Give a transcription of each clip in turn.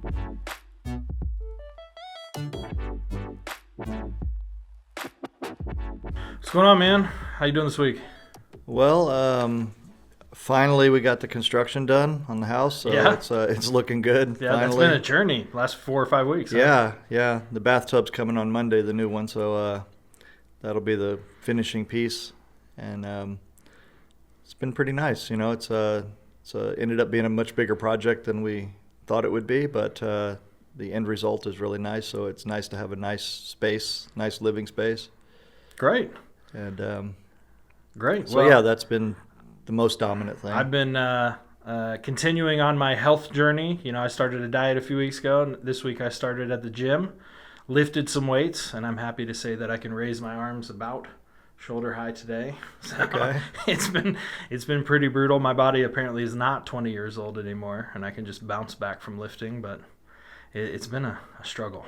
What's going on, man? How you doing this week? Well, finally we got the construction done on the house, so Yeah. it's looking good. Yeah, that's finally. been a journey. Last 4 or 5 weeks. Huh? Yeah. The bathtub's coming on Monday, the new one, so that'll be the finishing piece, and it's been pretty nice. You know, it's ended up being a much bigger project than we thought it would be, but the end result is really nice. So it's nice to have a nice space, nice living space. Great. And Great. so yeah, that's been the most dominant thing. I've been continuing on my health journey. You know, I started a diet a few weeks ago, and this week I started at the gym, lifted some weights, and I'm happy to say that I can raise my arms about shoulder high today. So Okay. it's been pretty brutal. My body apparently is not 20 years old anymore, and I can just bounce back from lifting, but it's been a struggle.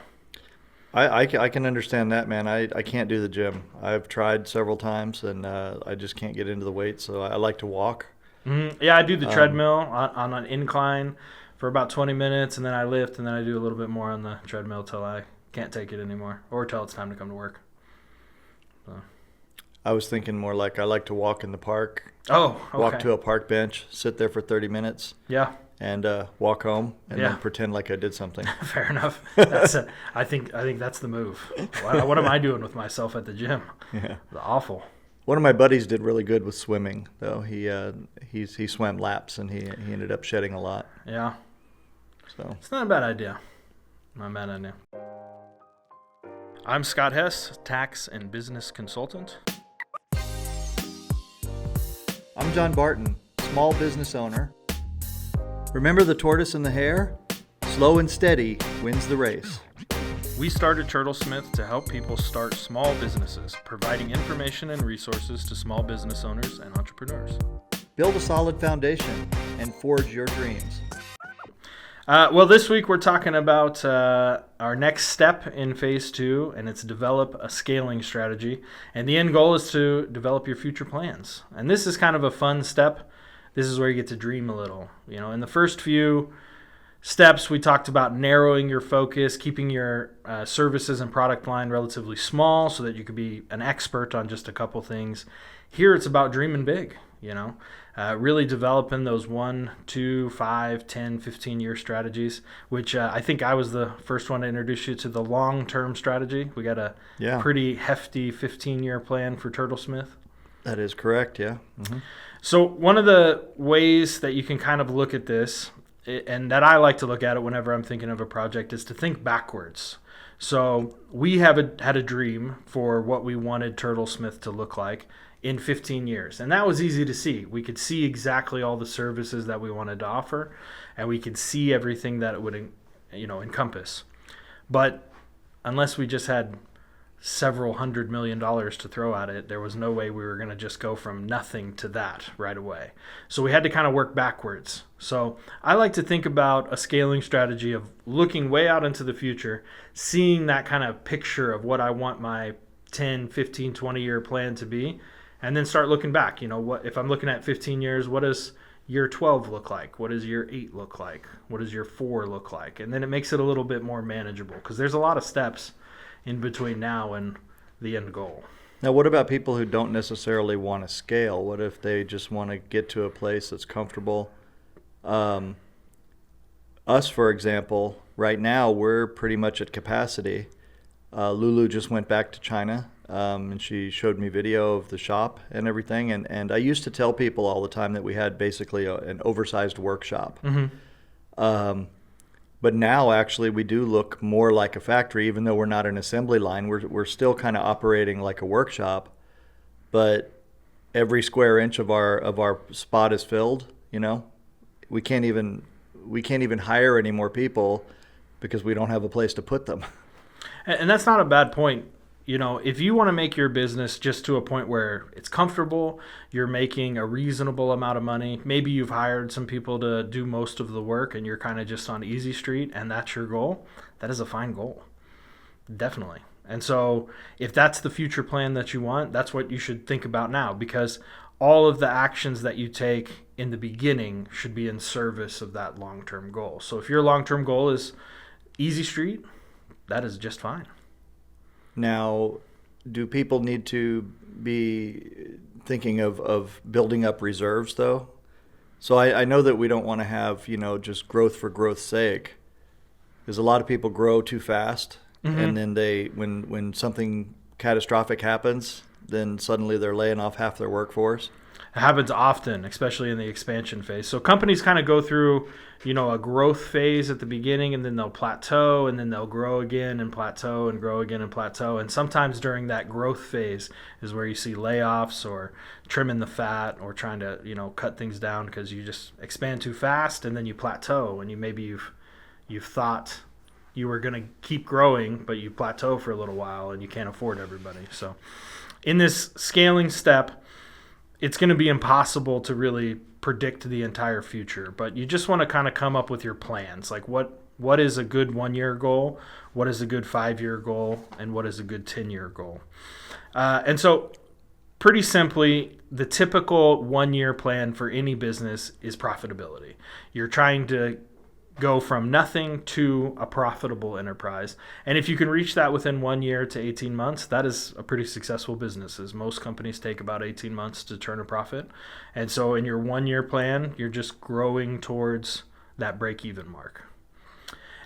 I can understand that, man. I can't do the gym. I've tried several times, and I just can't get into the weights, so I like to walk. Mm-hmm. Yeah, I do the treadmill on an incline for about 20 minutes, and then I lift, and then I do a little bit more on the treadmill till I can't take it anymore, or till it's time to come to work. So. I was thinking more like I like to walk in the park. Oh, okay. Walk to a park bench, sit there for 30 minutes. Yeah. And walk home, and Yeah. then pretend like I did something. Fair enough. I think that's the move. What am I doing with myself at the gym? Yeah. It's awful. One of my buddies did really good with swimming, though. He swam laps, and he ended up shedding a lot. Yeah. So It's not a bad idea. Not a bad idea. I'm Scott Hess, tax and business consultant. I'm John Barton, small business owner. Remember the tortoise and the hare? Slow and steady wins the race. We started Turtlesmith to help people start small businesses, providing information and resources to small business owners and entrepreneurs. Build a solid foundation and forge your dreams. Well, this week we're talking about our next step in phase 2, and it's develop a scaling strategy. And the end goal is to develop your future plans. And this is kind of a fun step. This is where you get to dream a little. You know, in the first few steps, we talked about narrowing your focus, keeping your services and product line relatively small so that you could be an expert on just a couple things. Here, it's about dreaming big, you know, really developing those 1, 2, 5, 10, 15-year strategies, which I think I was the first one to introduce you to the long-term strategy. We got a pretty hefty 15-year plan for Turtlesmith. That is correct, yeah. Mm-hmm. So one of the ways that you can kind of look at this, and that I like to look at it whenever I'm thinking of a project, is to think backwards. So we had a dream for what we wanted Turtlesmith to look like in 15 years. And that was easy to see. We could see exactly all the services that we wanted to offer, and we could see everything that it would, encompass. But unless we just had several $100 million to throw at it, there was no way we were going to just go from nothing to that right away. So we had to kind of work backwards. So I like to think about a scaling strategy of looking way out into the future, seeing that kind of picture of what I want my 10, 15, 20-year plan to be, and then start looking back. You know, what if I'm looking at 15 years, what does year 12 look like? What does year 8 look like? What does year 4 look like? And then it makes it a little bit more manageable because there's a lot of steps in between now and the end goal. Now, what about people who don't necessarily want to scale? What if they just want to get to a place that's comfortable? Us, for example, right now we're pretty much at capacity. Lulu just went back to China, and she showed me video of the shop and everything. And I used to tell people all the time that we had basically an oversized workshop. Mm-hmm. But now, actually, we do look more like a factory, even though we're not an assembly line. We're still kind of operating like a workshop, but every square inch of our spot is filled. You know, we can't even hire any more people because we don't have a place to put them. And that's not a bad point. You know, if you want to make your business just to a point where it's comfortable, you're making a reasonable amount of money, maybe you've hired some people to do most of the work and you're kind of just on easy street and that's your goal, that is a fine goal. Definitely. And so if that's the future plan that you want, that's what you should think about now, because all of the actions that you take in the beginning should be in service of that long-term goal. So if your long-term goal is easy street, that is just fine. Now, do people need to be thinking of building up reserves though? So I know that we don't want to have, just growth for growth's sake. Because a lot of people grow too fast, and then when something catastrophic happens, then suddenly they're laying off half their workforce. It happens often, especially in the expansion phase. So companies kind of go through, a growth phase at the beginning, and then they'll plateau, and then they'll grow again and plateau and grow again and plateau. And sometimes during that growth phase is where you see layoffs or trimming the fat or trying to, cut things down because you just expand too fast, and then you plateau, and you've thought you were going to keep growing, but you plateau for a little while and you can't afford everybody. So in this scaling step, it's going to be impossible to really predict the entire future, but you just want to kind of come up with your plans. Like what is a good 1-year goal? What is a good 5-year goal? And what is a good 10-year goal? And so pretty simply, the typical 1-year plan for any business is profitability. You're trying to go from nothing to a profitable enterprise. And if you can reach that within 1 year to 18 months, that is a pretty successful business. As most companies take about 18 months to turn a profit. And so in your 1-year plan, you're just growing towards that break-even mark.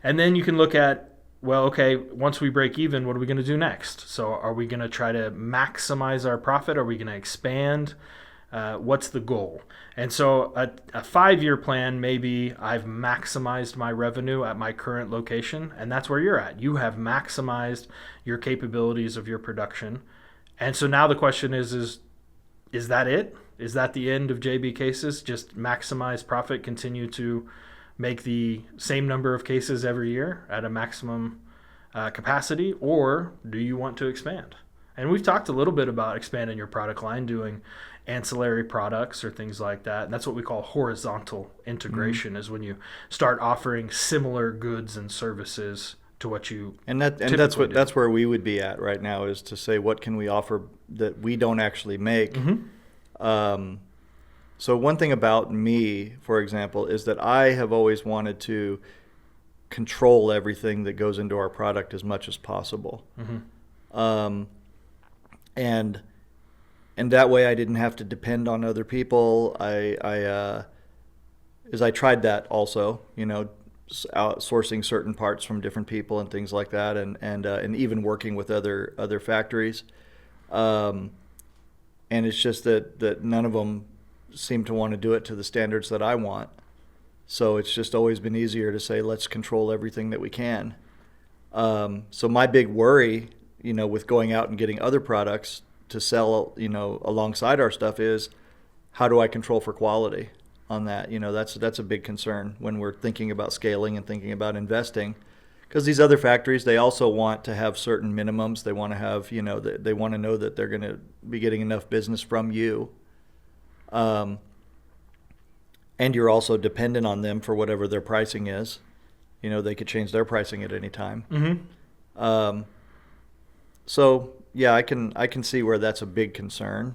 And then you can look at, well, okay, once we break even, what are we going to do next? So are we going to try to maximize our profit? Are we going to expand? What's the goal? And so a 5-year plan, maybe I've maximized my revenue at my current location, and that's where you're at. You have maximized your capabilities of your production. And so now the question is that it? Is that the end of JB Cases? Just maximize profit, continue to make the same number of cases every year at a maximum capacity, or do you want to expand? And we've talked a little bit about expanding your product line, doing ancillary products or things like that. And that's what we call horizontal integration, is when you start offering similar goods and services to what you that's where we would be at right now, is to say, what can we offer that we don't actually make? So one thing about me, for example, is that I have always wanted to control everything that goes into our product as much as possible. And that way I didn't have to depend on other people. I tried that also, outsourcing certain parts from different people and things like that, and even working with other factories. And it's just that none of them seem to want to do it to the standards that I want. So it's just always been easier to say, let's control everything that we can. So my big worry, with going out and getting other products to sell, alongside our stuff, is how do I control for quality on that? That's a big concern when we're thinking about scaling and thinking about investing, because these other factories, they also want to have certain minimums. They want to have, they want to know that they're going to be getting enough business from you. And you're also dependent on them for whatever their pricing is. They could change their pricing at any time. So yeah, I can see where that's a big concern.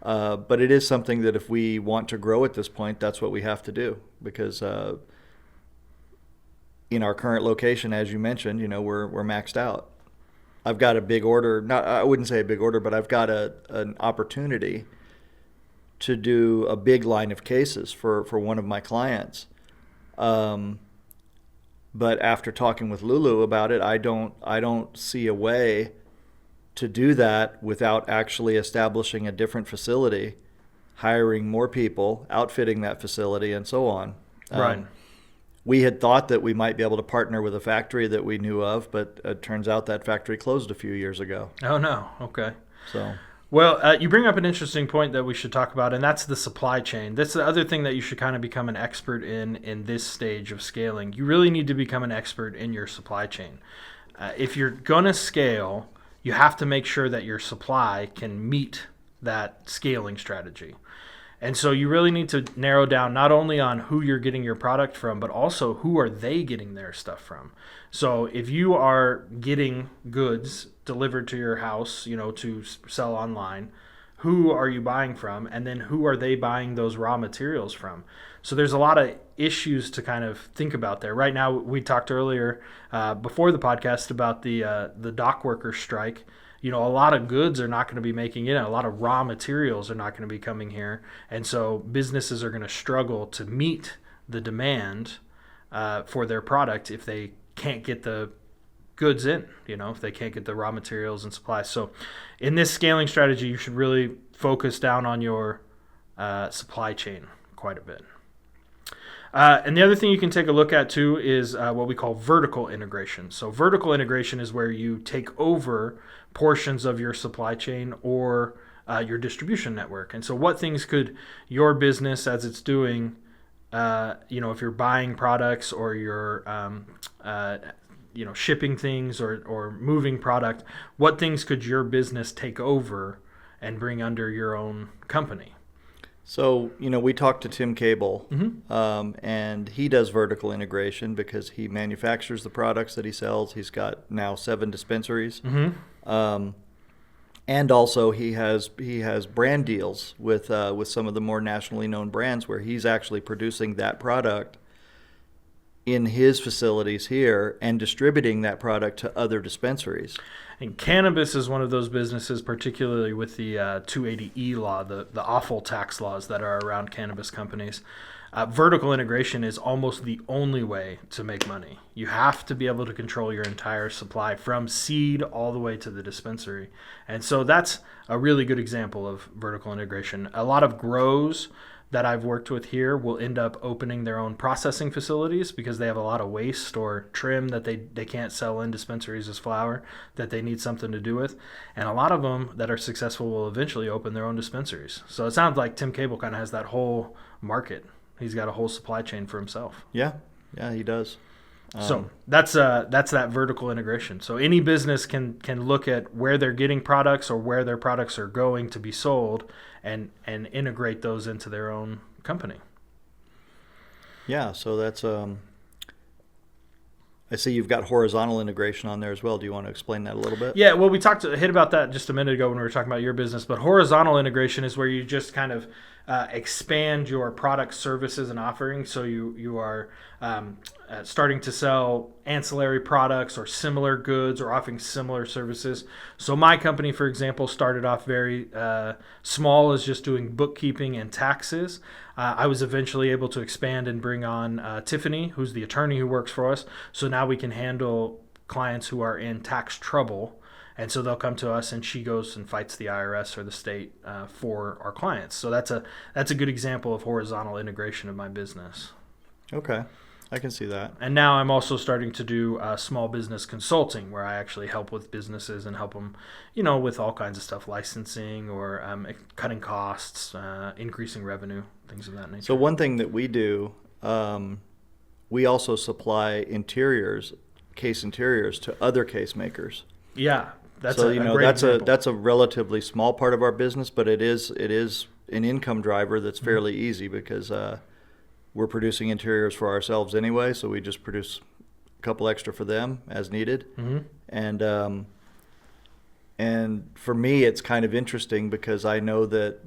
But it is something that if we want to grow at this point, that's what we have to do, because in our current location, as you mentioned, we're maxed out. I've got a big order, I wouldn't say a big order, but I've got an opportunity to do a big line of cases for one of my clients. But after talking with Lulu about it, I don't see a way to do that without actually establishing a different facility, hiring more people, outfitting that facility, and so on. Right. We had thought that we might be able to partner with a factory that we knew of, but it turns out that factory closed a few years ago. Oh, no. Okay. So, well, you bring up an interesting point that we should talk about, and that's the supply chain. That's the other thing that you should kind of become an expert in this stage of scaling. You really need to become an expert in your supply chain. If you're going to scale, you have to make sure that your supply can meet that scaling strategy. And so you really need to narrow down not only on who you're getting your product from, but also who are they getting their stuff from. So if you are getting goods delivered to your house, to sell online, who are you buying from, and then who are they buying those raw materials from. So there's a lot of issues to kind of think about there. Right now, we talked earlier before the podcast about the dock worker strike. A lot of goods are not going to be making it. A lot of raw materials are not going to be coming here. And so businesses are going to struggle to meet the demand for their product if they can't get the goods in, if they can't get the raw materials and supplies. So in this scaling strategy, you should really focus down on your supply chain quite a bit. And the other thing you can take a look at too is what we call vertical integration. So vertical integration is where you take over portions of your supply chain or your distribution network. And so what things could your business, as it's doing, if you're buying products or you're shipping things or moving product, what things could your business take over and bring under your own company? So, we talked to Tim Cable, Mm-hmm. and he does vertical integration because he manufactures the products that he sells. He's got now 7 dispensaries. Mm-hmm. And also he has brand deals with some of the more nationally known brands where he's actually producing that product in his facilities here and distributing that product to other dispensaries. And cannabis is one of those businesses, particularly with the 280E law, the awful tax laws that are around cannabis companies. Vertical integration is almost the only way to make money. You have to be able to control your entire supply from seed all the way to the dispensary. And so that's a really good example of vertical integration. A lot of grows that I've worked with here will end up opening their own processing facilities because they have a lot of waste or trim that they can't sell in dispensaries as flower that they need something to do with. And a lot of them that are successful will eventually open their own dispensaries. So it sounds like Tim Cable kind of has that whole market. He's got a whole supply chain for himself. Yeah, he does. So that's that vertical integration. So any business can look at where they're getting products or where their products are going to be sold and integrate those into their own company. Yeah, so that's I see you've got horizontal integration on there as well. Do you want to explain that a little bit? Yeah, well, we hit about that just a minute ago when we were talking about your business, but horizontal integration is where you just kind of expand your product, services, and offerings. So you are starting to sell ancillary products or similar goods or offering similar services. So my company, for example, started off very small as just doing bookkeeping and taxes. I was eventually able to expand and bring on Tiffany, who's the attorney who works for us. So now we can handle clients who are in tax trouble. And so they'll come to us, and she goes and fights the IRS or the state for our clients. So that's a good example of horizontal integration of my business. Okay, I can see that. And now I'm also starting to do small business consulting, where I actually help with businesses and help them, with all kinds of stuff, licensing or cutting costs, increasing revenue, things of that nature. So one thing that we do, we also supply case interiors to other case makers. Yeah. That's so a great example. That's a relatively small part of our business, but it is an income driver that's fairly easy because we're producing interiors for ourselves anyway, so we just produce a couple extra for them as needed. Mm-hmm. And for me, it's kind of interesting because I know that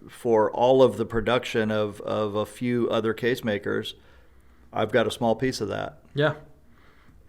for all of the production of a few other case makers, I've got a small piece of that. Yeah.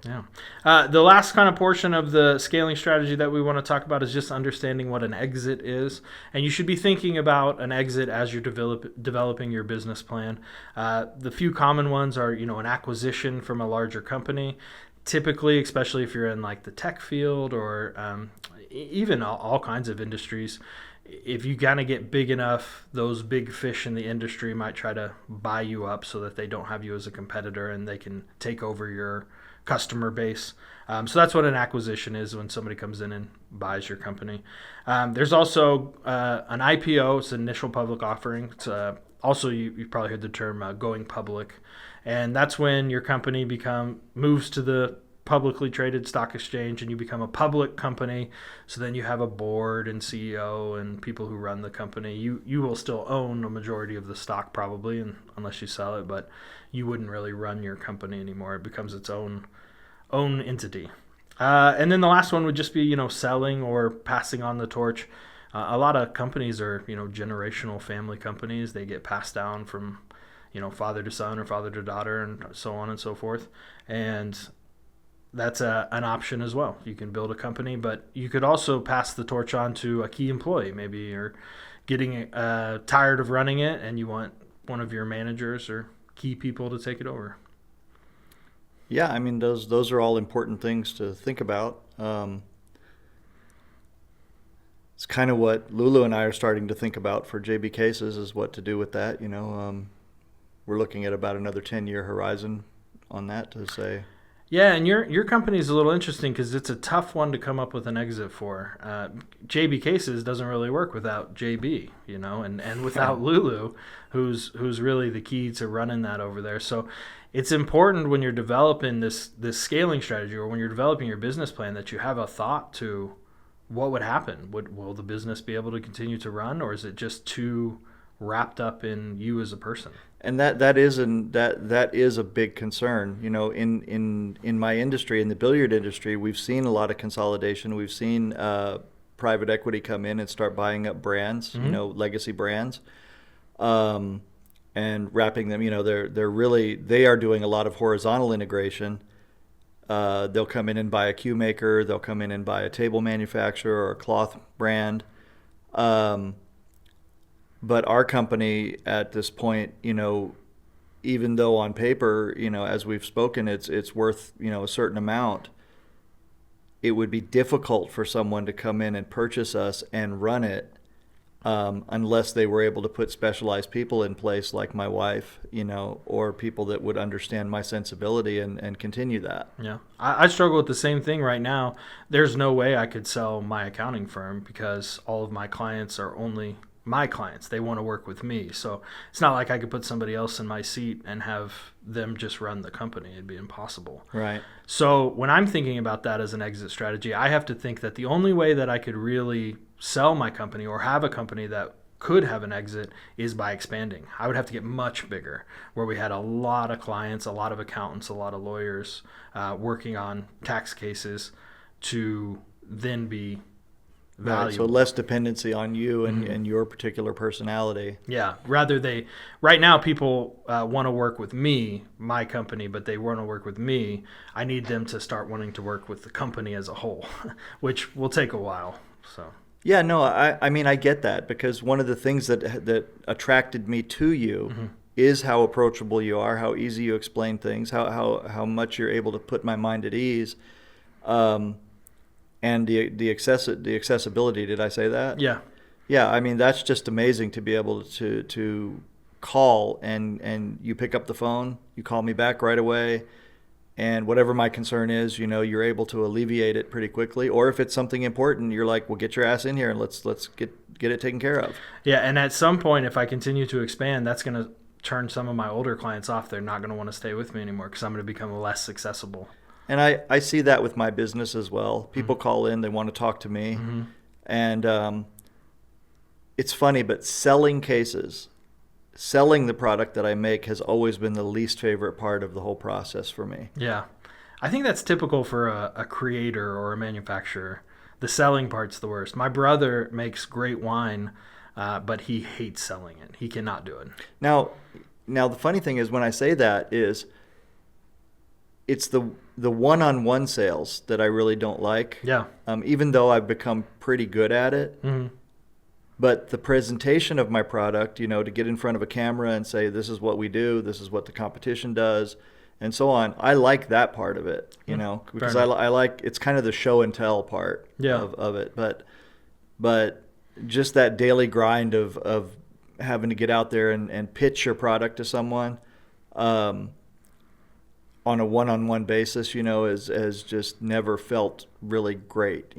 Yeah. The last kind of portion of the scaling strategy that we want to talk about is just understanding what an exit is. And you should be thinking about an exit as you're developing your business plan. The few common ones are, an acquisition from a larger company. Typically, especially if you're in like the tech field or even all kinds of industries, if you kind of get big enough, those big fish in the industry might try to buy you up so that they don't have you as a competitor and they can take over your customer base. So that's what an acquisition is, when somebody comes in and buys your company. There's also an IPO. It's an initial public offering. It's also, you've probably heard the term going public. And that's when your company moves to the publicly traded stock exchange and you become a public company. So then you have a board and CEO and people who run the company. You will still own a majority of the stock probably, unless you sell it, but you wouldn't really run your company anymore. It becomes its own entity. And then the last one would just be, selling or passing on the torch. A lot of companies are, generational family companies. They get passed down from, father to son or father to daughter and so on and so forth. And that's an option as well. You can build a company, but you could also pass the torch on to a key employee. Maybe you're getting tired of running it and you want one of your managers or key people to take it over. Yeah, I mean, those are all important things to think about. It's kind of what Lulu and I are starting to think about for JB Cases, is what to do with that. We're looking at about another 10-year horizon on that to say. Yeah, and your company is a little interesting because it's a tough one to come up with an exit for. JB Cases doesn't really work without JB, and without Lulu, who's really the key to running that over there. So it's important when you're developing this scaling strategy, or when you're developing your business plan, that you have a thought to what would happen. Will the business be able to continue to run, or is it just too wrapped up in you as a person? And that is a big concern. In my industry, in the billiard industry, we've seen a lot of consolidation. We've seen private equity come in and start buying up brands, legacy brands, and wrapping them. They are doing a lot of horizontal integration. They'll come in and buy a cue maker. They'll come in and buy a table manufacturer or a cloth brand. But our company at this point, even though on paper, as we've spoken, it's worth, a certain amount, it would be difficult for someone to come in and purchase us and run it unless they were able to put specialized people in place like my wife, or people that would understand my sensibility and continue that. Yeah. I struggle with the same thing right now. There's no way I could sell my accounting firm because all of my clients are only my clients. They want to work with me. So it's not like I could put somebody else in my seat and have them just run the company. It'd be impossible. Right. So when I'm thinking about that as an exit strategy, I have to think that the only way that I could really sell my company or have a company that could have an exit is by expanding. I would have to get much bigger, where we had a lot of clients, a lot of accountants, a lot of lawyers working on tax cases to then be valuable. Right, so less dependency on you and your particular personality. Yeah. Right now people want to work with me, my company, but they want to work with me. I need them to start wanting to work with the company as a whole, which will take a while. So. Yeah, no, I mean, I get that, because one of the things that attracted me to you is how approachable you are, how easy you explain things, how much you're able to put my mind at ease. And the accessibility, did I say that? Yeah. Yeah, I mean, that's just amazing to be able to call and you pick up the phone, you call me back right away, and whatever my concern is, you're able to alleviate it pretty quickly. Or if it's something important, you're like, well, get your ass in here and let's get it taken care of. Yeah, and at some point, if I continue to expand, that's going to turn some of my older clients off. They're not going to want to stay with me anymore because I'm going to become less accessible. And I see that with my business as well. People call in, they want to talk to me. And it's funny, but selling the product that I make has always been the least favorite part of the whole process for me. Yeah. I think that's typical for a creator or a manufacturer. The selling part's the worst. My brother makes great wine, but he hates selling it. He cannot do it. Now the funny thing is, when I say that, is it's the one-on-one sales that I really don't like. Yeah. Even though I've become pretty good at it. But the presentation of my product, to get in front of a camera and say, this is what we do, this is what the competition does, and so on, I like that part of it, because I like, it's kind of the show and tell part of it. But just that daily grind of having to get out there and pitch your product to someone, on a one-on-one basis, has just never felt really great,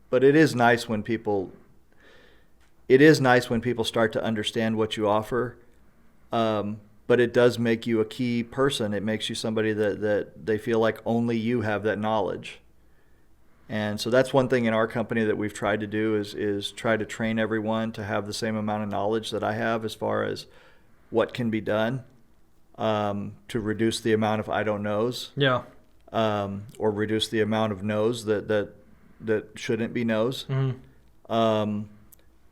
But it is nice when people start to understand what you offer. But it does make you a key person. It makes you somebody that they feel like only you have that knowledge. And so that's one thing in our company that we've tried to do is try to train everyone to have the same amount of knowledge that I have as far as what can be done. To reduce the amount of I don't knows, or reduce the amount of knows that shouldn't be knows.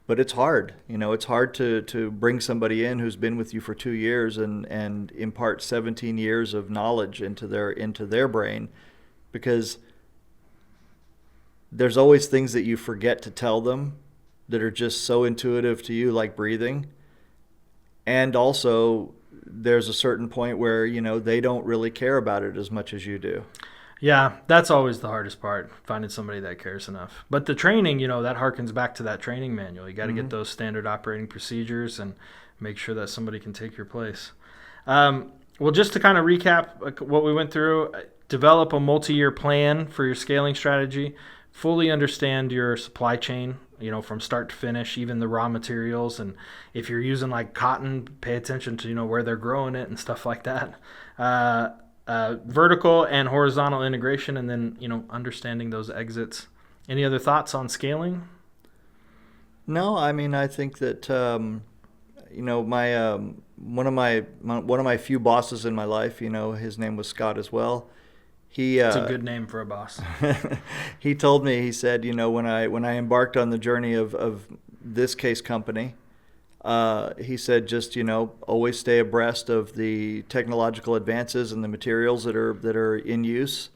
but it's hard. It's hard to bring somebody in who's been with you for 2 years and impart 17 years of knowledge into their brain, because there's always things that you forget to tell them that are just so intuitive to you, like breathing. And also there's a certain point where, they don't really care about it as much as you do. Yeah, that's always the hardest part, finding somebody that cares enough. But the training, that harkens back to that training manual. You got to get those standard operating procedures and make sure that somebody can take your place. Well, just to kind of recap what we went through, develop a multi-year plan for your scaling strategy, fully understand your supply chain, from start to finish, even the raw materials. And if you're using like cotton, pay attention to, where they're growing it and stuff like that. Vertical and horizontal integration, and then, understanding those exits. Any other thoughts on scaling? No, I mean, I think that, my one of my few bosses in my life, his name was Scott as well. It's a good name for a boss. He told me, he said, when I embarked on the journey of this case company, he said, just, always stay abreast of the technological advances and the materials that are in use,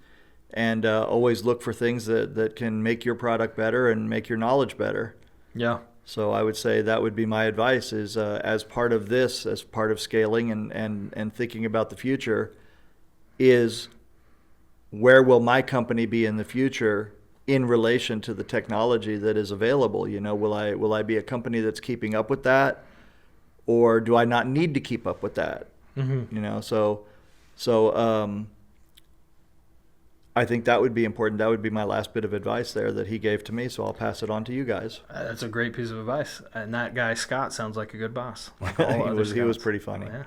and always look for things that can make your product better and make your knowledge better. Yeah. So I would say that would be my advice, is as part of scaling and thinking about the future, is where will my company be in the future in relation to the technology that is available? Will I be a company that's keeping up with that, or do I not need to keep up with that? Mm-hmm. So I think that would be important. That would be my last bit of advice there that he gave to me. So I'll pass it on to you guys. That's a great piece of advice. And that guy, Scott, sounds like a good boss. Like all he was pretty funny. Yeah.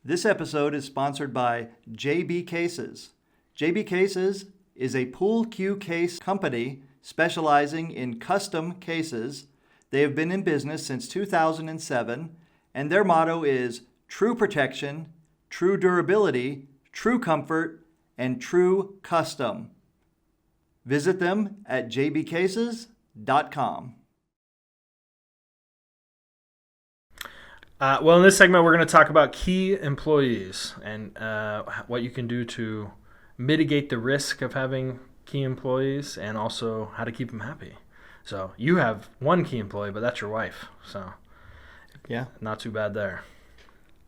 This episode is sponsored by JB Cases. JB Cases is a pool cue case company specializing in custom cases. They have been in business since 2007, and their motto is true protection, true durability, true comfort, and true custom. Visit them at jbcases.com. Well, in this segment, we're going to talk about key employees and what you can do to mitigate the risk of having key employees, and also how to keep them happy. So you have one key employee, but that's your wife. So yeah, not too bad there.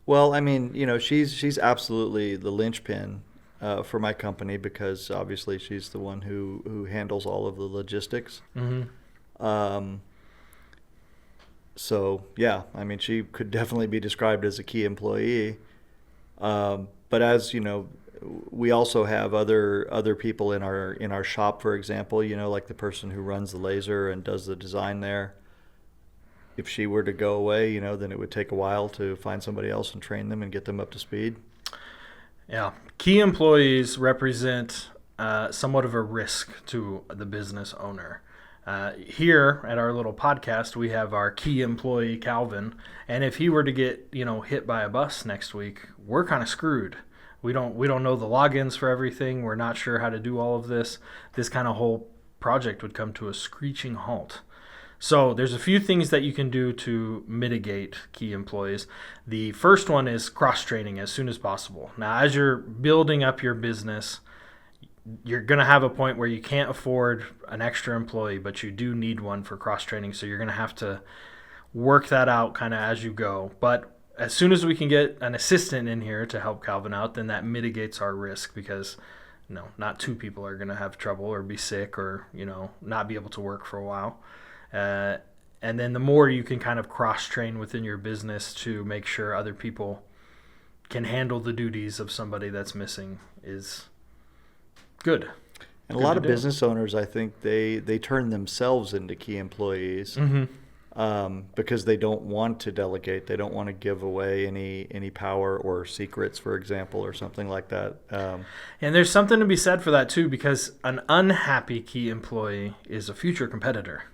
Well, I mean, she's absolutely the linchpin for my company, because obviously she's the one who handles all of the logistics. Mm-hmm. So yeah, I mean, she could definitely be described as a key employee. But as you know, we also have other people in our shop, for example, like the person who runs the laser and does the design there. If she were to go away, then it would take a while to find somebody else and train them and get them up to speed. Yeah. Key employees represent somewhat of a risk to the business owner. Here at our little podcast, we have our key employee, Calvin, and if he were to get, hit by a bus next week, we're kind of screwed. We don't know the logins for everything. We're not sure how to do all of this. This kind of whole project would come to a screeching halt. So there's a few things that you can do to mitigate key employees. The first one is cross-training as soon as possible. Now, as you're building up your business, you're going to have a point where you can't afford an extra employee, but you do need one for cross-training. So you're going to have to work that out kind of as you go. But as soon as we can get an assistant in here to help Calvin out, then that mitigates our risk, because not two people are going to have trouble or be sick or, not be able to work for a while. And then the more you can kind of cross-train within your business to make sure other people can handle the duties of somebody that's missing is good. And a lot of business owners, I think, they turn themselves into key employees. Mm-hmm. Because they don't want to delegate. They don't want to give away any power or secrets, for example, or something like that. And there's something to be said for that, too, because an unhappy key employee is a future competitor.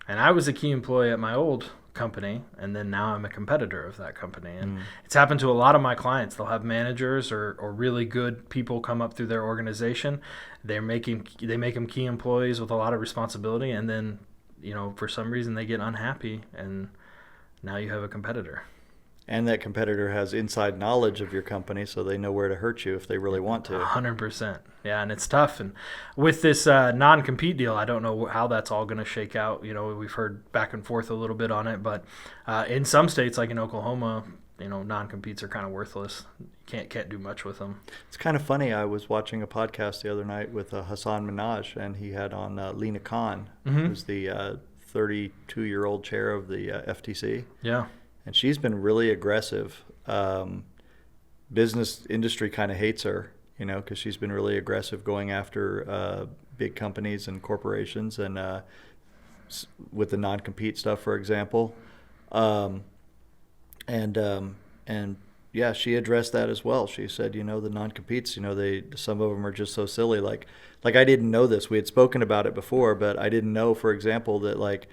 And I was a key employee at my old company, and then now I'm a competitor of that company. And it's happened to a lot of my clients. They'll have managers or really good people come up through their organization. They make them key employees with a lot of responsibility, and then for some reason they get unhappy, and now you have a competitor. And that competitor has inside knowledge of your company, so they know where to hurt you if they really want to. 100%. Yeah, and it's tough. And with this non-compete deal, I don't know how that's all going to shake out. We've heard back and forth a little bit on it, but in some states, like in Oklahoma, non-competes are kind of worthless. You can't do much with them. It's kind of funny. I was watching a podcast the other night with Hassan Minaj, and he had on Lena Khan, who's the 32-year-old chair of the FTC. Yeah. And she's been really aggressive. Business industry kind of hates her, because she's been really aggressive going after big companies and corporations, and with the non-compete stuff, for example. And yeah, she addressed that as well. She said, the non-competes, some of them are just so silly. Like I didn't know this. We had spoken about it before, but I didn't know, for example, that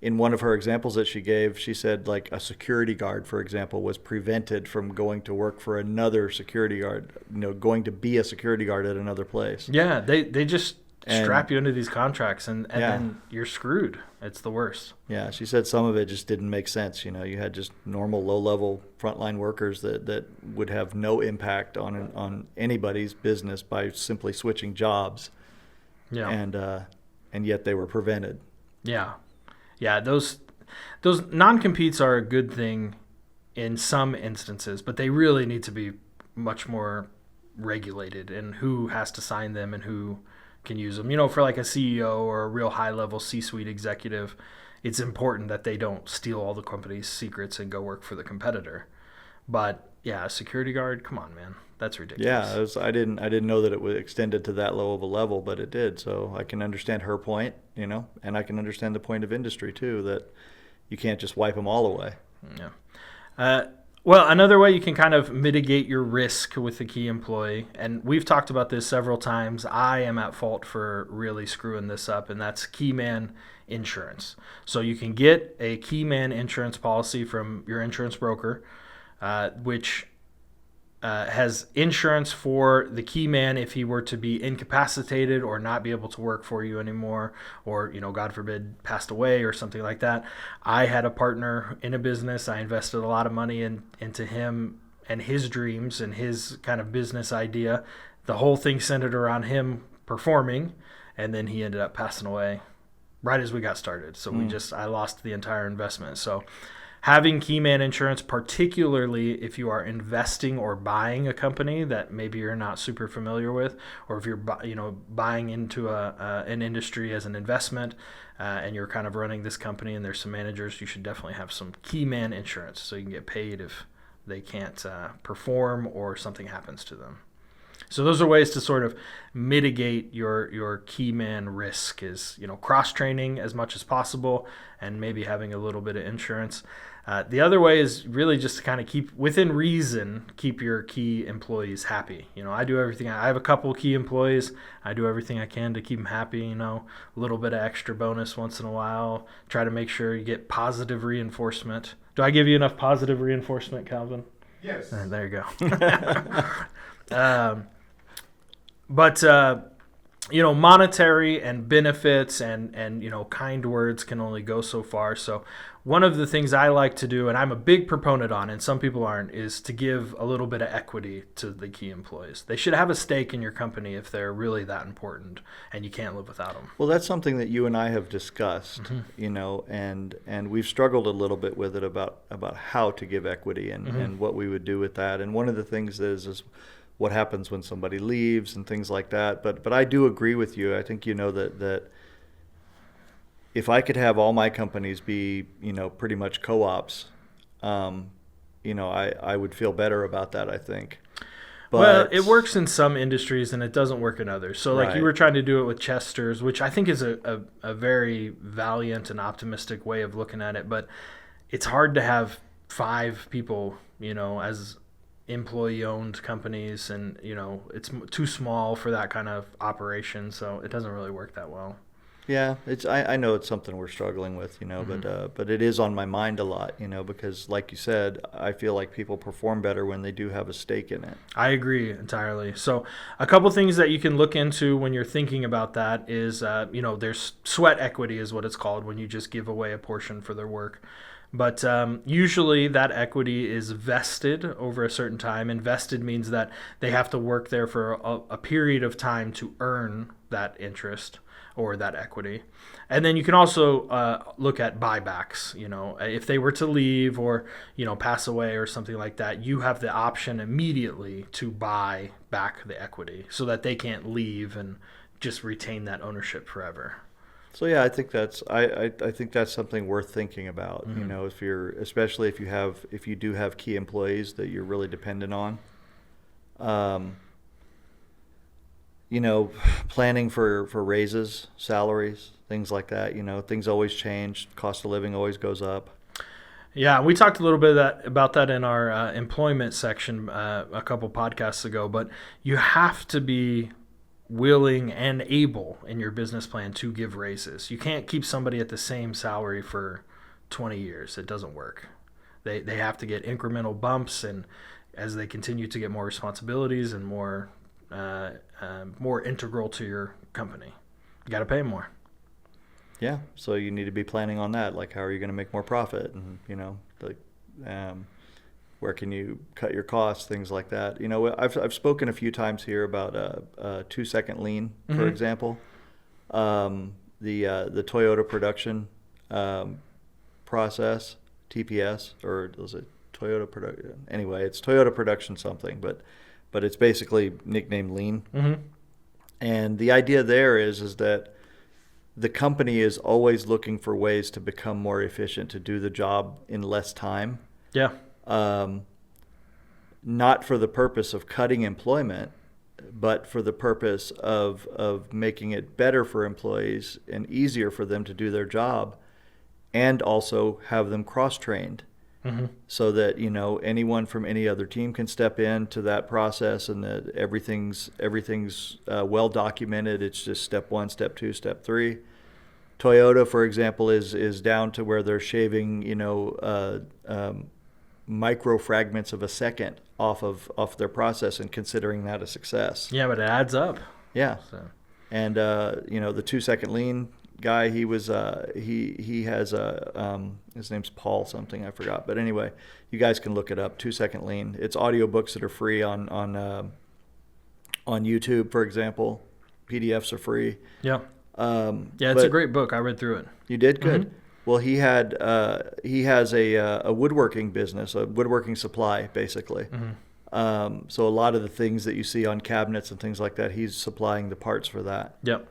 in one of her examples that she gave, she said a security guard, for example, was prevented from going to work for another security guard, going to be a security guard at another place. Yeah, they just strap you into these contracts, and then you're screwed. It's the worst. Yeah, she said some of it just didn't make sense. You had just normal low-level frontline workers that would have no impact on anybody's business by simply switching jobs. Yeah, and yet they were prevented. Yeah. Yeah, those non-competes are a good thing in some instances, but they really need to be much more regulated in who has to sign them and who can use them. For like a CEO or a real high-level C-suite executive, it's important that they don't steal all the company's secrets and go work for the competitor. But yeah, a security guard, come on, man. That's ridiculous. Yeah, I didn't know that it was extended to that low of a level, but it did. So I can understand her point, and I can understand the point of industry too, that you can't just wipe them all away. Yeah. Well, another way you can kind of mitigate your risk with the key employee, and we've talked about this several times. I am at fault for really screwing this up, and that's key man insurance. So you can get a key man insurance policy from your insurance broker, which has insurance for the key man if he were to be incapacitated or not be able to work for you anymore, or, God forbid, passed away or something like that. I had a partner in a business. I invested a lot of money into him and his dreams and his kind of business idea. The whole thing centered around him performing, and then he ended up passing away right as we got started. So I lost the entire investment. So having key man insurance, particularly if you are investing or buying a company that maybe you're not super familiar with, or if you're buying into an industry as an investment, and you're kind of running this company and there's some managers, you should definitely have some key man insurance so you can get paid if they can't perform or something happens to them. So those are ways to sort of mitigate your key man risk, is cross-training as much as possible and maybe having a little bit of insurance. The other way is really just to kind of keep within reason, keep your key employees happy. I do everything. I have a couple key employees. I do everything I can to keep them happy. A little bit of extra bonus once in a while. Try to make sure you get positive reinforcement. Do I give you enough positive reinforcement, Calvin? Yes. There you go. But monetary and benefits and kind words can only go so far. So one of the things I like to do, and I'm a big proponent on, and some people aren't, is to give a little bit of equity to the key employees. They should have a stake in your company if they're really that important and you can't live without them. Well, that's something that you and I have discussed, and we've struggled a little bit with it about how to give equity and what we would do with that. And one of the things is what happens when somebody leaves and things like that. But I do agree with you. I think that if I could have all my companies be pretty much co-ops, I would feel better about that, I think. But, well, it works in some industries and it doesn't work in others. So like you were trying to do it with Chester's, which I think is a very valiant and optimistic way of looking at it. But it's hard to have 5 people, as employee-owned companies, and it's too small for that kind of operation, so it doesn't really work that well. Yeah, I know it's something we're struggling with, but it is on my mind a lot, because like you said, I feel like people perform better when they do have a stake in it. I agree entirely. So, a couple things that you can look into when you're thinking about that is, there's sweat equity, is what it's called when you just give away a portion for their work. But usually that equity is vested over a certain time. And vested means that they have to work there for a period of time to earn that interest or that equity. And then you can also look at buybacks. If they were to leave or pass away or something like that, you have the option immediately to buy back the equity so that they can't leave and just retain that ownership forever. So yeah, I think I think that's something worth thinking about. If you're, especially if you do have key employees that you're really dependent on. Planning for raises, salaries, things like that. Things always change. Cost of living always goes up. Yeah, we talked a little bit about that in our employment section a couple podcasts ago, but you have to be willing and able in your business plan to give raises. You can't keep somebody at the same salary for 20 years. It doesn't work. They have to get incremental bumps, and as they continue to get more responsibilities and more integral to your company, you got to pay them more. Yeah, so you need to be planning on that. Like, how are you going to make more profit? And where can you cut your costs? Things like that. I've spoken a few times here about a 2-second lean, for example. The Toyota production process, TPS, or was it Toyota production? Anyway, it's Toyota production something, but it's basically nicknamed lean. And the idea there is that the company is always looking for ways to become more efficient, to do the job in less time. Yeah. Not for the purpose of cutting employment, but for the purpose of making it better for employees and easier for them to do their job, and also have them cross-trained. So that anyone from any other team can step into that process, and that everything's well documented. It's just step 1, step 2, step 3. Toyota, for example, is down to where they're shaving micro fragments of a second off their process and considering that a success. Yeah, but it adds up. Yeah. So. And the 2-second lean guy, he was he has his name's Paul something, I forgot, but anyway, you guys can look it up. 2-second lean. It's audiobooks that are free on YouTube, for example. PDFs are free. Yeah. It's a great book. I read through it. You did? Good. Well, he has a woodworking business, a woodworking supply, basically. So a lot of the things that you see on cabinets and things like that, he's supplying the parts for that. Yep.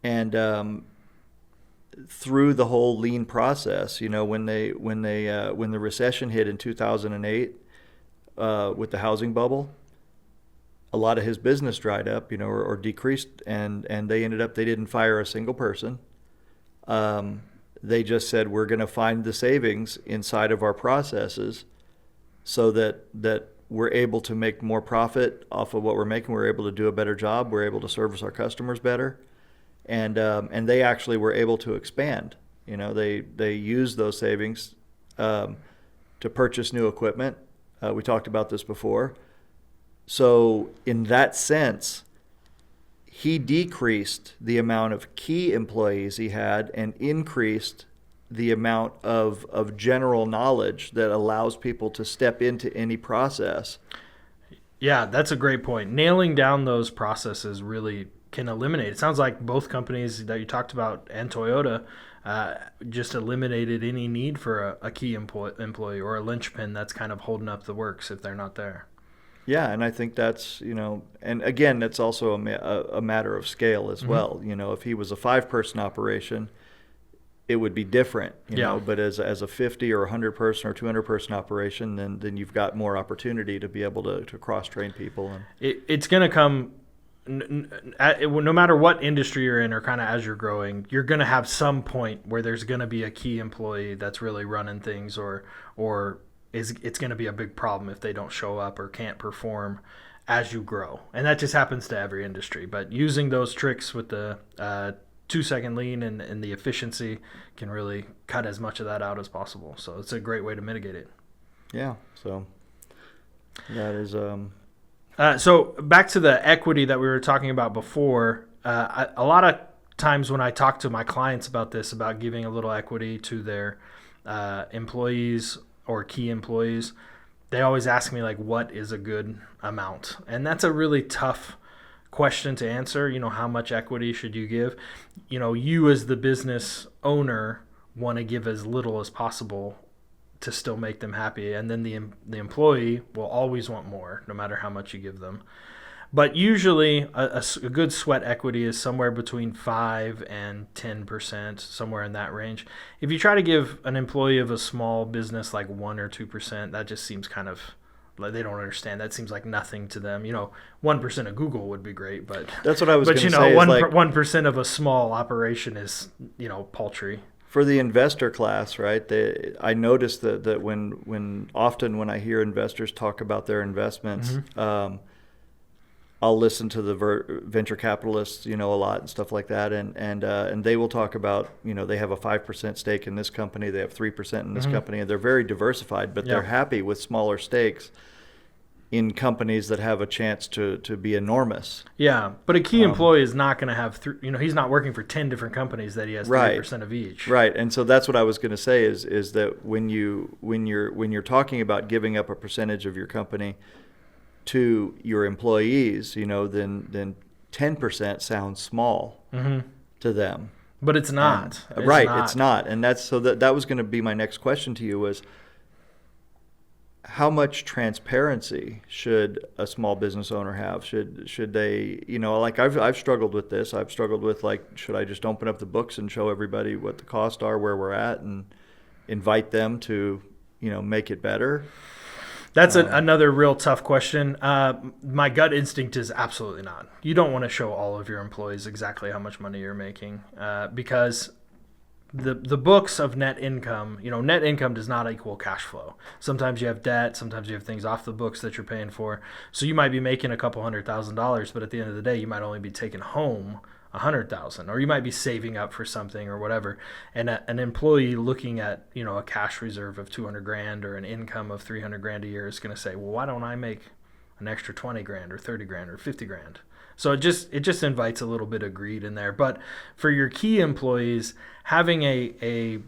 And through the whole lean process, when the recession hit in 2008 with the housing bubble, a lot of his business dried up, or decreased, and they didn't fire a single person. They just said, we're going to find the savings inside of our processes so that we're able to make more profit off of what we're making. We're able to do a better job. We're able to service our customers better. And they actually were able to expand. They used those savings to purchase new equipment. We talked about this before. So in that sense, he decreased the amount of key employees he had and increased the amount of general knowledge that allows people to step into any process. Yeah, that's a great point. Nailing down those processes really can eliminate. It sounds like both companies that you talked about and Toyota just eliminated any need for a key employee or a linchpin that's kind of holding up the works if they're not there. Yeah, and I think that's, and again, that's also a matter of scale as well. If he was a 5-person operation, it would be different, but as a 50 or 100-person or 200-person operation, then you've got more opportunity to be able to cross-train people. And it's going to come, no matter what industry you're in or kind of as you're growing, you're going to have some point where there's going to be a key employee that's really running things or it's going to be a big problem if they don't show up or can't perform as you grow. And that just happens to every industry. But using those tricks with the 2-second lean and the efficiency can really cut as much of that out as possible. So it's a great way to mitigate it. Yeah. So that is So back to the equity that we were talking about before. A lot of times when I talk to my clients about this, about giving a little equity to their employees or key employees, they always ask me, like, what is a good amount? And that's a really tough question to answer. How much equity should you give? You as the business owner want to give as little as possible to still make them happy. And then the employee will always want more, no matter how much you give them. But usually a good sweat equity is somewhere between 5 and 10%, somewhere in that range. If you try to give an employee of a small business like 1 or 2%, that just seems kind of like they don't understand. That seems like nothing to them. 1% of Google would be great, but that's what I was going to say. 1% of a small operation is paltry. For the investor class, right? I noticed that when often when I hear investors talk about their investments, mm-hmm. I'll listen to the venture capitalists, a lot and stuff like that, and they will talk about, they have a 5% stake in this company, they have 3% in this mm-hmm. company, and they're very diversified, but they're happy with smaller stakes in companies that have a chance to be enormous. Yeah, but a key employee is not going to have, he's not working for 10 different companies that he has 3% of each. Right, and so that's what I was going to say is that when you're talking about giving up a percentage of your company to your employees, then 10% sounds small mm-hmm. to them. But it's not. It's not. And that was going to be my next question to you was, how much transparency should a small business owner have? Should they, like I've struggled with this. I've struggled with, like, should I just open up the books and show everybody what the costs are, where we're at, and invite them to, make it better? That's another real tough question. My gut instinct is absolutely not. You don't want to show all of your employees exactly how much money you're making because the books of net income, net income does not equal cash flow. Sometimes you have debt, sometimes you have things off the books that you're paying for. So you might be making a couple $100,000, but at the end of the day, you might only be taking home $100,000, or you might be saving up for something or whatever. And an employee looking at, a cash reserve of $200,000 or an income of $300,000 a year is going to say, well, why don't I make an extra $20,000 or $30,000 or $50,000? So it just invites a little bit of greed in there. But for your key employees, having a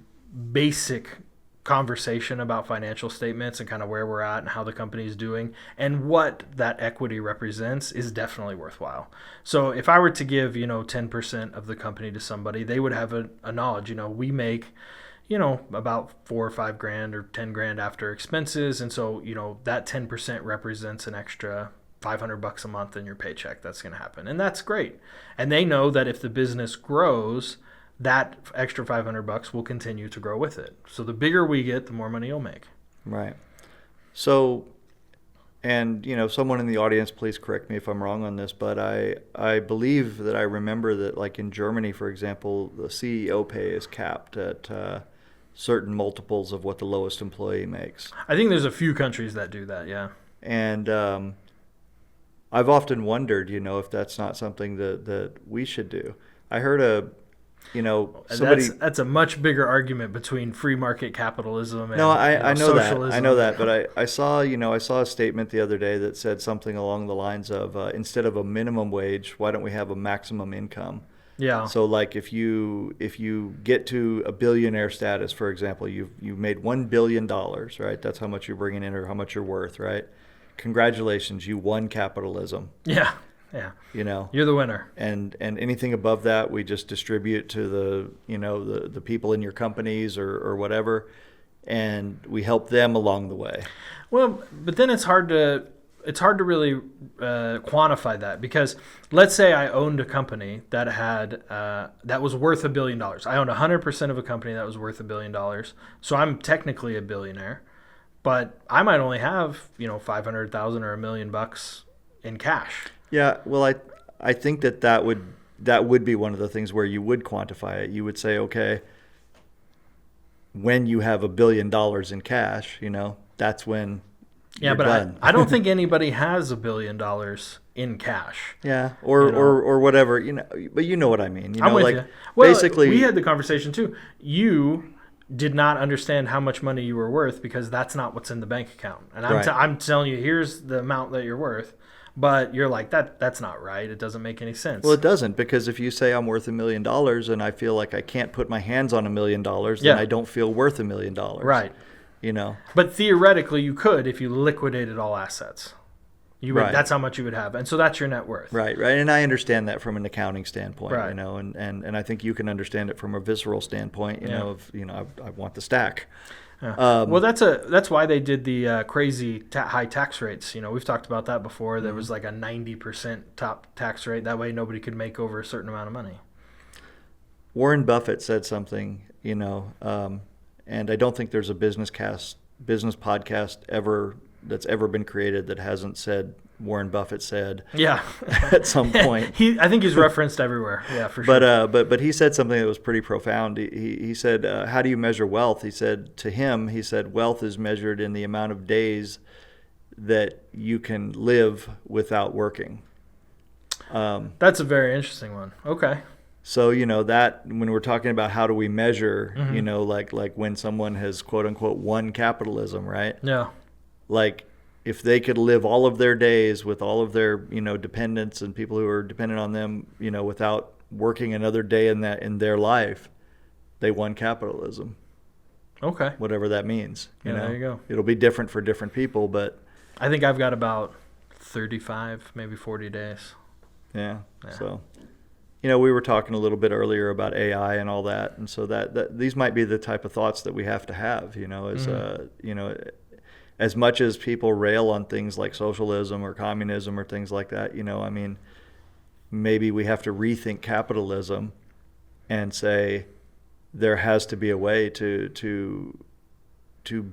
basic conversation about financial statements and kind of where we're at and how the company is doing and what that equity represents is definitely worthwhile. So if I were to give, 10% of the company to somebody, they would have a knowledge, we make, about $4 or $5,000 or $10,000 after expenses. And so, that 10% represents an extra $500 a month in your paycheck. That's going to happen. And that's great. And they know that if the business grows, that extra $500 will continue to grow with it. So the bigger we get, the more money you'll make. Right. So, and someone in the audience, please correct me if I'm wrong on this, but I believe that I remember that, like in Germany, for example, the CEO pay is capped at certain multiples of what the lowest employee makes. I think there's a few countries that do that, yeah. And I've often wondered, if that's not something that we should do. I heard somebody. That's a much bigger argument between free market capitalism and no, I know socialism. that. I know that, but I saw a statement the other day that said something along the lines of instead of a minimum wage, why don't we have a maximum income? Yeah. So like if you get to a billionaire status, for example, you've made $1 billion, right? That's how much you're bringing in or how much you're worth, right? Congratulations, you won capitalism. Yeah. Yeah. You're the winner. And anything above that, we just distribute to the people in your companies or whatever, and we help them along the way. Well, but then it's hard to really quantify that, because let's say I owned a company that had that was worth $1 billion. I owned 100% of a company that was worth $1 billion. So I'm technically a billionaire, but I might only have $500,000 or $1 million in cash. Yeah, well, I think that would be one of the things where you would quantify it. You would say, okay, when you have $1 billion in cash, that's when Yeah, you're but done. I don't think anybody has $1 billion in cash. Yeah, or whatever, but you know what I mean. I'm with like you. Well, basically, we had the conversation too. You did not understand how much money you were worth because that's not what's in the bank account. And Right. I'm telling you, here's the amount that you're worth. But you're like, that's not right. It doesn't make any sense. Well, it doesn't, because if you say I'm worth $1 million and I feel like I can't put my hands on $1 million, then Yeah. I don't feel worth $1 million. Right. But theoretically, you could if you liquidated all assets. You would. Right. That's how much you would have, and so that's your net worth. Right, and I understand that from an accounting standpoint, Right. and I think you can understand it from a visceral standpoint, Yeah. I want the stack. Yeah. Well, that's why they did the crazy high tax rates. We've talked about that before. There was like a 90% top tax rate. That way, nobody could make over a certain amount of money. Warren Buffett said something, and I don't think there's a business podcast that's ever been created that hasn't said Warren Buffett said. Yeah. At some point. I think he's referenced everywhere. Yeah, for sure. But he said something that was pretty profound. He said, how do you measure wealth? He said, wealth is measured in the amount of days that you can live without working. That's a very interesting one. Okay. So, that when we're talking about how do we measure, like when someone has quote unquote won capitalism, right? Yeah. Like if they could live all of their days with all of their, dependents and people who are dependent on them, without working another day in their life, they won capitalism. Okay. Whatever that means. There you go. It'll be different for different people, but I think I've got about 35, maybe 40 days. Yeah. So, we were talking a little bit earlier about AI and all that, and so that these might be the type of thoughts that we have to have. As much as people rail on things like socialism or communism or things like that, maybe we have to rethink capitalism and say there has to be a way to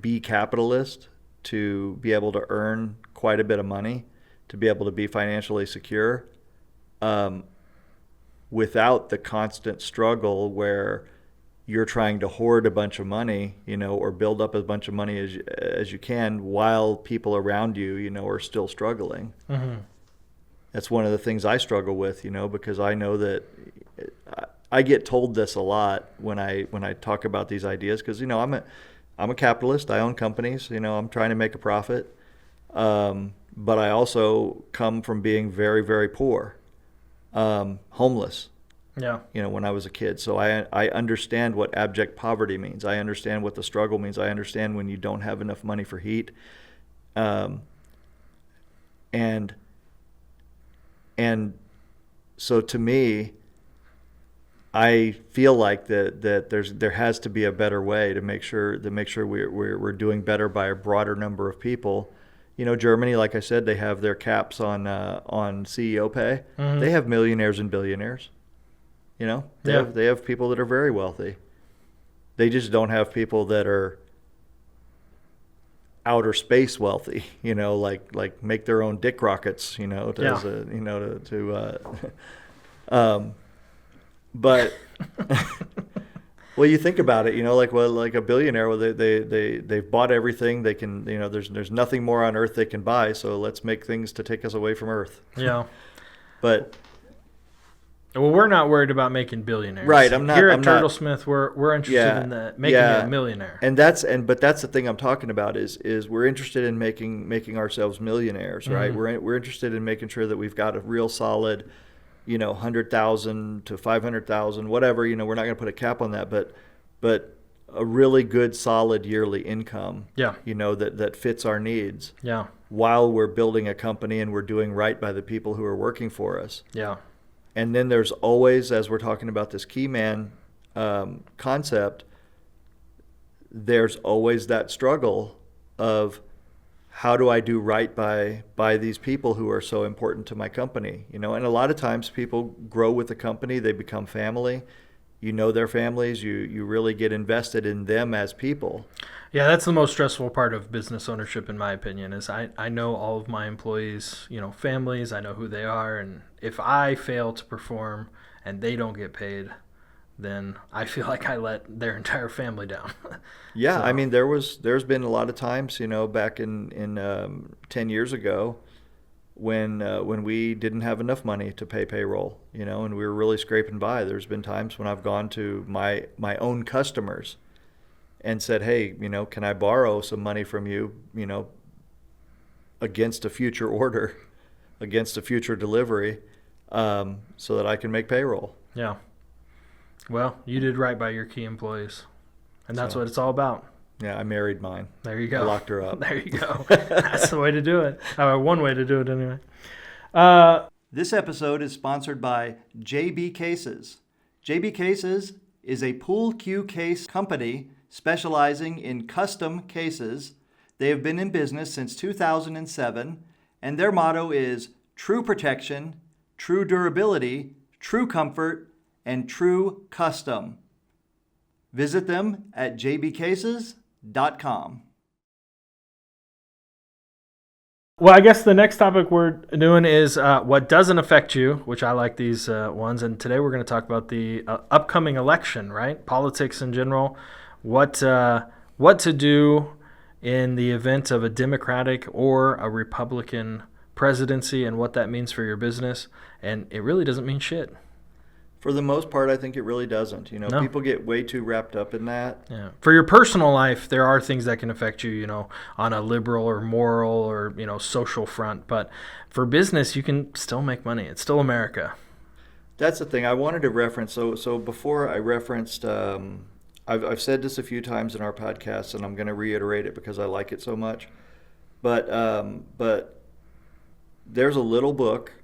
be capitalist, to be able to earn quite a bit of money, to be able to be financially secure, without the constant struggle where you're trying to hoard a bunch of money, or build up as bunch of money as you can while people around you, are still struggling. Mm-hmm. That's one of the things I struggle with, because I know that I get told this a lot when I talk about these ideas, because I'm a capitalist. I own companies. I'm trying to make a profit, but I also come from being very, very poor, homeless. Yeah. When I was a kid. So I understand what abject poverty means. I understand what the struggle means. I understand when you don't have enough money for heat. And so to me, I feel like that there has to be a better way to make sure we're doing better by a broader number of people. Germany, like I said, they have their caps on CEO pay. Mm-hmm. They have millionaires and billionaires. They have people that are very wealthy. They just don't have people that are outer space wealthy. Like make their own dick rockets. But well, you think about it. Like a billionaire. Well, they've bought everything they can. There's nothing more on Earth they can buy. So let's make things to take us away from Earth. Yeah. But. Well, we're not worried about making billionaires. Right, I'm not. Here at Turtlesmith, we're interested in making you a millionaire. And but that's the thing I'm talking about is we're interested in making ourselves millionaires, right? Mm-hmm. We're interested in making sure that we've got a real solid, 100,000 to 500,000, whatever. We're not going to put a cap on that, but a really good solid yearly income. Yeah. That fits our needs. Yeah. While we're building a company and we're doing right by the people who are working for us. Yeah. And then there's always, as we're talking about this key man concept, there's always that struggle of how do I do right by these people who are so important to my company? And a lot of times people grow with the company, they become family. Their families, you really get invested in them as people. Yeah, that's the most stressful part of business ownership, in my opinion, is I know all of my employees, families, I know who they are, and if I fail to perform and they don't get paid, then I feel like I let their entire family down. Yeah, So, I mean, there's been a lot of times, back in 10 years ago, when we didn't have enough money to pay payroll, and we were really scraping by. There's been times when I've gone to my own customers and said, hey, can I borrow some money from you, against a future order, against a future delivery, so that I can make payroll. yeah. Well, you did right by your key employees, and that's So, what it's all about. yeah, I married mine. There you go. I locked her up. There you go. That's the way to do it. One way to do it, anyway. This episode is sponsored by JB Cases. JB Cases is a pool cue case company specializing in custom cases. They have been in business since 2007, and their motto is true protection, true durability, true comfort, and true custom. Visit them at jbcases.com. Well, I guess the next topic we're doing is what doesn't affect you, which I like these ones. And today we're going to talk about the upcoming election, right? Politics in general. What to do in the event of a Democratic or a Republican presidency and what that means for your business. And it really doesn't mean shit. For the most part, I think it really doesn't. No. People get way too wrapped up in that. Yeah. For your personal life, there are things that can affect you, on a liberal or moral or, social front. But for business, you can still make money. It's still America. That's the thing I wanted to reference. So before I referenced, I've said this a few times in our podcast, and I'm going to reiterate it because I like it so much. But there's a little book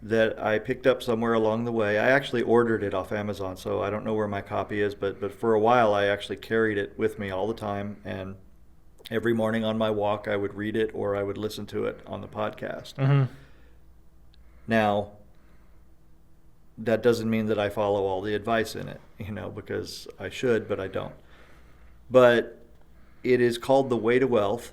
that I picked up somewhere along the way. I actually ordered it off Amazon, so I don't know where my copy is, but for a while I actually carried it with me all the time, and every morning on my walk I would read it or I would listen to it on the podcast. Mm-hmm. Now, that doesn't mean that I follow all the advice in it, because I should, but I don't. But it is called The Way to Wealth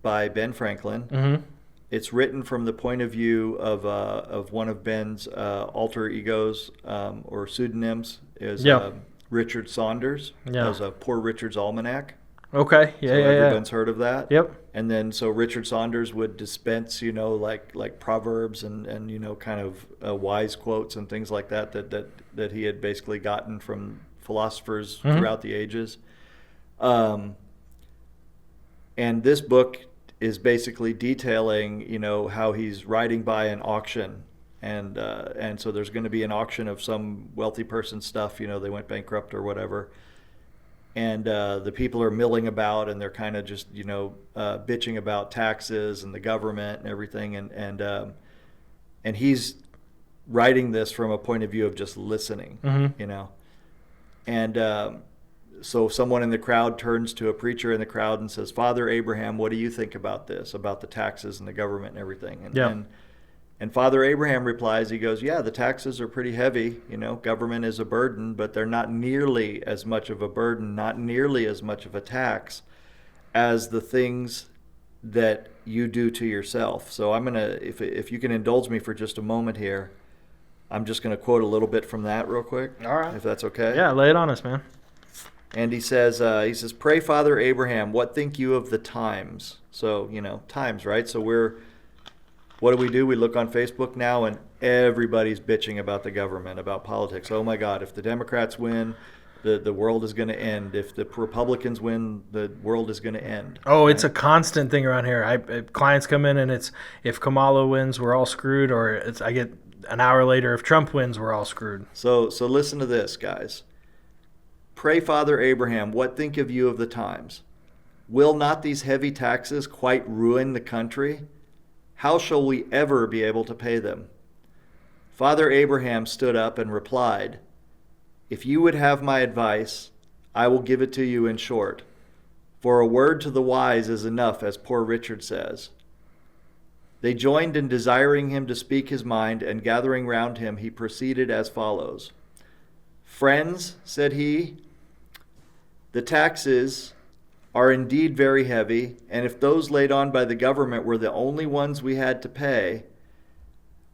by Ben Franklin. Mm-hmm. It's written from the point of view of one of Ben's alter egos or pseudonyms is Richard Saunders. Yeah. As a Poor Richard's Almanac. Okay. Yeah, So yeah, everyone's heard of that. Yep. And then so Richard Saunders would dispense, like proverbs and kind of wise quotes and things like that he had basically gotten from philosophers throughout the ages. And this book is basically detailing, how he's riding by an auction, and so there's going to be an auction of some wealthy person's stuff. They went bankrupt or whatever, and the people are milling about, and they're kind of just bitching about taxes and the government and everything, and he's writing this from a point of view of just listening, and. So someone in the crowd turns to a preacher in the crowd and says, Father Abraham, what do you think about this, about the taxes and the government and everything? And Father Abraham replies, he goes, yeah, the taxes are pretty heavy. Government is a burden, but they're not nearly as much of a burden, not nearly as much of a tax as the things that you do to yourself. So I'm going to, if you can indulge me for just a moment here, I'm just going to quote a little bit from that real quick. All right. If that's okay. Yeah, lay it on us, man. And he says, pray, Father Abraham, what think you of the times? So, times, right? So what do? We look on Facebook now, and everybody's bitching about the government, about politics. Oh my God, if the Democrats win, the world is going to end. If the Republicans win, the world is going to end. Oh, it's a constant thing around here. Clients come in, and it's if Kamala wins, we're all screwed, or I get an hour later, if Trump wins, we're all screwed. So listen to this, guys. Pray, Father Abraham, what think of you of the times? Will not these heavy taxes quite ruin the country? How shall we ever be able to pay them? Father Abraham stood up and replied, if you would have my advice, I will give it to you in short. For a word to the wise is enough, as Poor Richard says. They joined in desiring him to speak his mind, and gathering round him, he proceeded as follows. Friends, said he, the taxes are indeed very heavy, and if those laid on by the government were the only ones we had to pay,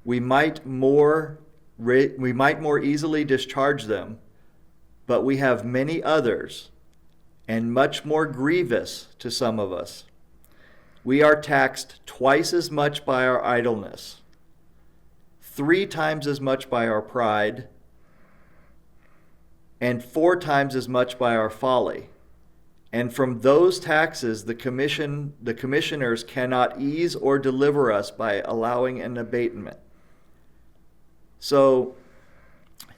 we might more easily discharge them. but we have many others, and much more grievous to some of us. We are taxed twice as much by our idleness, 3 times as much by our pride, and 4 times as much by our folly. And from those taxes the commissioners cannot ease or deliver us by allowing an abatement. So,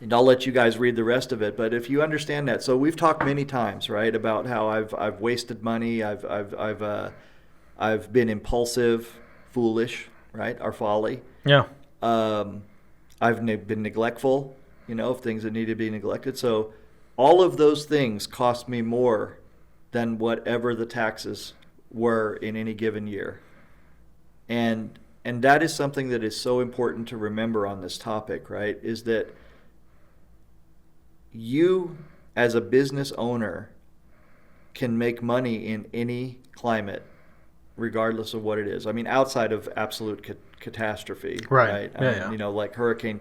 and I'll let you guys read the rest of it, but if you understand that, so we've talked many times, right, about how I've wasted money, I've been impulsive, foolish, right, our folly. Yeah. I've been neglectful, of things that need to be neglected. So all of those things cost me more than whatever the taxes were in any given year. And that is something that is so important to remember on this topic, right? Is that you, as a business owner, can make money in any climate, regardless of what it is. I mean, outside of absolute catastrophe, right? Yeah. Like Hurricane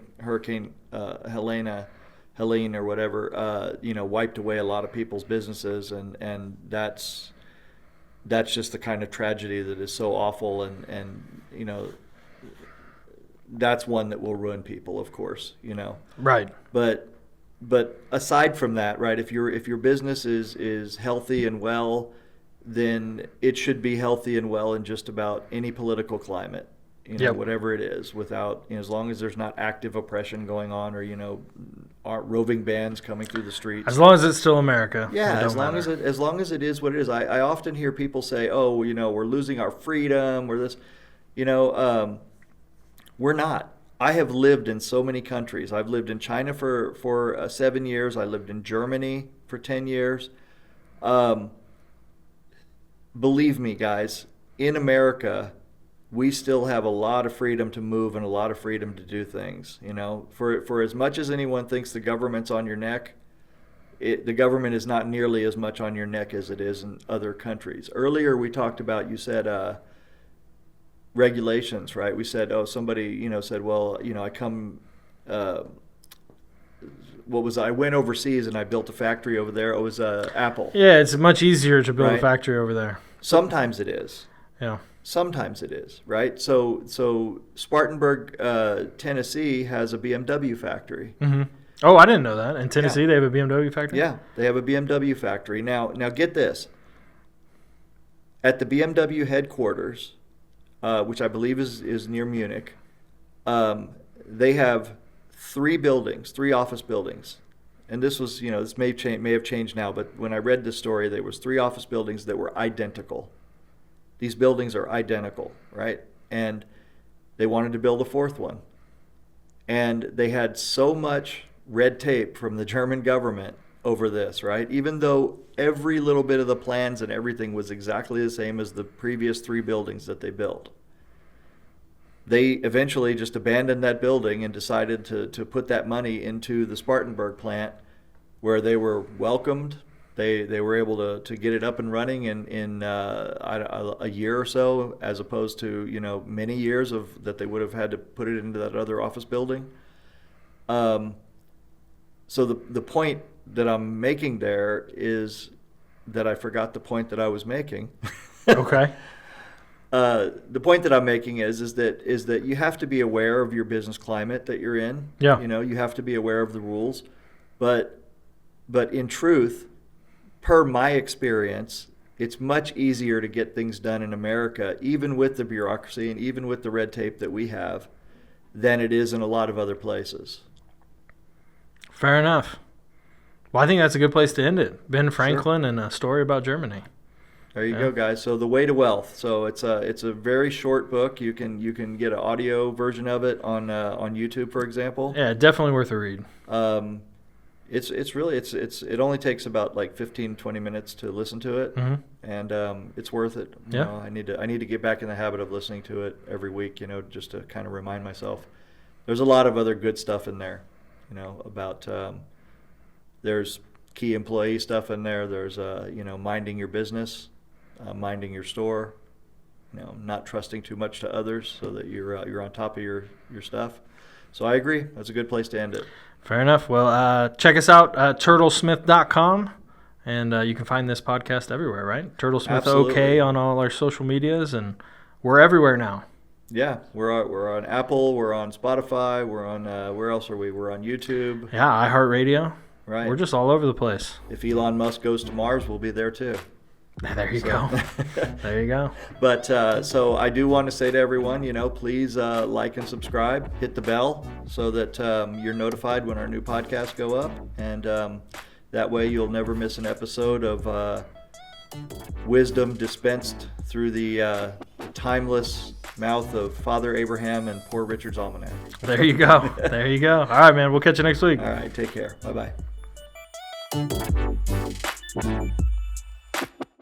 Helene or whatever, wiped away a lot of people's businesses, and that's just the kind of tragedy that is so awful, and that's one that will ruin people, of course, Right. But aside from that, right, if your business is healthy and well, then it should be healthy and well in just about any political climate. Whatever it is, without, as long as there's not active oppression going on, or aren't roving bands coming through the streets. As long as it's still America. Yeah, as long as it is what it is. I often hear people say, "Oh, we're losing our freedom," or this. We're not. I have lived in so many countries. I've lived in China for 7 years. I lived in Germany for 10 years. Believe me, guys, in America, we still have a lot of freedom to move and a lot of freedom to do things. For as much as anyone thinks the government's on your neck, the government is not nearly as much on your neck as it is in other countries. Earlier we talked about, you said regulations, right? We said, somebody said, well, I come. I went overseas and I built a factory over there. It was Apple. Yeah, it's much easier to build Right? a factory over there. Sometimes it is. Yeah. Sometimes it is, right? So Spartanburg, Tennessee has a BMW factory. Mm-hmm. Oh, I didn't know that. In Tennessee, they have a BMW factory? Yeah, they have a BMW factory. Now get this. At the BMW headquarters, which I believe is near Munich, they have 3 office buildings. And this was, this may have changed now, but when I read this story, there was 3 office buildings that were identical. These buildings are identical, right? And they wanted to build a 4th one. And they had so much red tape from the German government over this, right? Even though every little bit of the plans and everything was exactly the same as the previous 3 buildings that they built. They eventually just abandoned that building and decided to put that money into the Spartanburg plant, where they were welcomed. They were able to get it up and running in a year or so, as opposed to many years that they would have had to put it into that other office building. So the point that I'm making there is that I forgot the point that I was making. Okay. The point that I'm making is that you have to be aware of your business climate that you're in. Yeah. You have to be aware of the rules, but in truth, per my experience, it's much easier to get things done in America, even with the bureaucracy and even with the red tape that we have, than it is in a lot of other places. Fair enough. Well, I think that's a good place to end it. Ben Franklin and a story about Germany. There you go, guys. So The Way to Wealth. So it's a very short book. You can get an audio version of it on YouTube, for example. Yeah, definitely worth a read. It only takes about like 15-20 minutes to listen to it, Mm-hmm. and it's worth it. Yeah. I need to get back in the habit of listening to it every week, just to kind of remind myself. There's a lot of other good stuff in there, about there's key employee stuff in there. There's minding your business, minding your store, not trusting too much to others so that you're on top of your stuff. So I agree. That's a good place to end it. Fair enough. Well, check us out at turtlesmith.com. And you can find this podcast everywhere, right? Turtlesmith Absolutely. OK on all our social medias, and we're everywhere now. Yeah, we're on Apple, we're on Spotify, we're on where else are we? We're on YouTube. Yeah, iHeartRadio. Right. We're just all over the place. If Elon Musk goes to Mars, we'll be there too. There you go. There you go. But so I do want to say to everyone, please like and subscribe, hit the bell so that you're notified when our new podcasts go up, and that way you'll never miss an episode of wisdom dispensed through the timeless mouth of Father Abraham and Poor Richard's Almanac. There you go. There you go. All right, man. We'll catch you next week. All right, take care. Bye-bye.